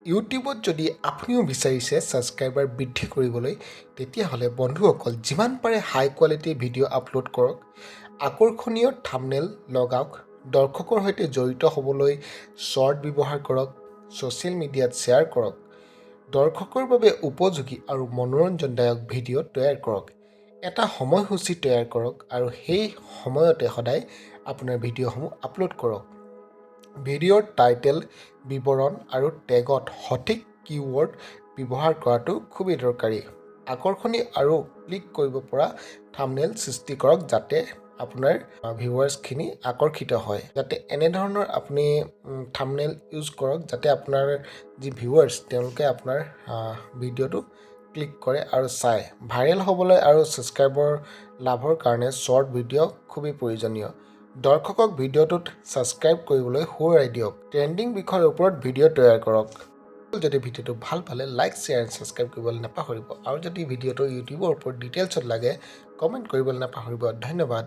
ইউটিউবত যদি আপুনিও বিচাৰিছে ছাবস্ক্ৰাইবাৰ বৃদ্ধি কৰিবলৈ তেতিয়াহ'লে বন্ধুসকল যিমান পাৰে হাই কোৱালিটি ভিডিঅ' আপলোড কৰক আকৰ্ষণীয় থাম্বনেইল লগাওক দৰ্শকৰ সৈতে জড়িত হ'বলৈ শ্বৰ্ট ব্যৱহাৰ কৰক ছ'চিয়েল মিডিয়াত শ্বেয়াৰ কৰক দৰ্শকৰ বাবে উপযোগী আৰু মনোৰঞ্জনদায়ক ভিডিঅ' তৈয়াৰ কৰক এটা সময়সূচী তৈয়াৰ কৰক আৰু সেই সময়তে সদায় আপোনাৰ ভিডিঅ'সমূহ আপলোড কৰক ভিডিঅ'ৰ টাইটেল বিৱৰণ আৰু টেগত সঠিক কিৱৰ্ড ব্যৱহাৰ কৰাটো খুবেই দৰকাৰী আকৰ্ষণীয় আৰু ক্লিক কৰিব পৰা থাম্বনেইল সৃষ্টি কৰক যাতে আপোনাৰ ভিউৱাৰ্ছখিনি আকৰ্ষিত হয় যাতে এনেধৰণৰ আপুনি থাম্বনেইল ইউজ কৰক যাতে আপোনাৰ যি ভিউৱাৰ্ছ তেওঁলোকে আপোনাৰ ভিডিঅ'টো ক্লিক কৰে আৰু চায় ভাইৰেল হ'বলৈ আৰু ছাবস্ক্ৰাইবৰ লাভৰ কাৰণে শ্বৰ্ট ভিডিঅ' খুবেই প্ৰয়োজনীয় দৰ্শকক ভিডিঅ'টোত ছাবস্ক্ৰাইব কৰিবলৈ সোঁৱৰাই দিয়ক ট্ৰেণ্ডিং বিষয়ৰ ওপৰত ভিডিঅ' তৈয়াৰ কৰক যদি ভিডিঅ'টো ভাল পালে লাইক শ্বেয়াৰ এণ্ড ছাবস্ক্ৰাইব কৰিবলৈ নাপাহৰিব আৰু যদি ভিডিঅ'টো ইউটিউবৰ ওপৰত ডিটেইলছত লাগে কমেণ্ট কৰিবলৈ নাপাহৰিব ধন্যবাদ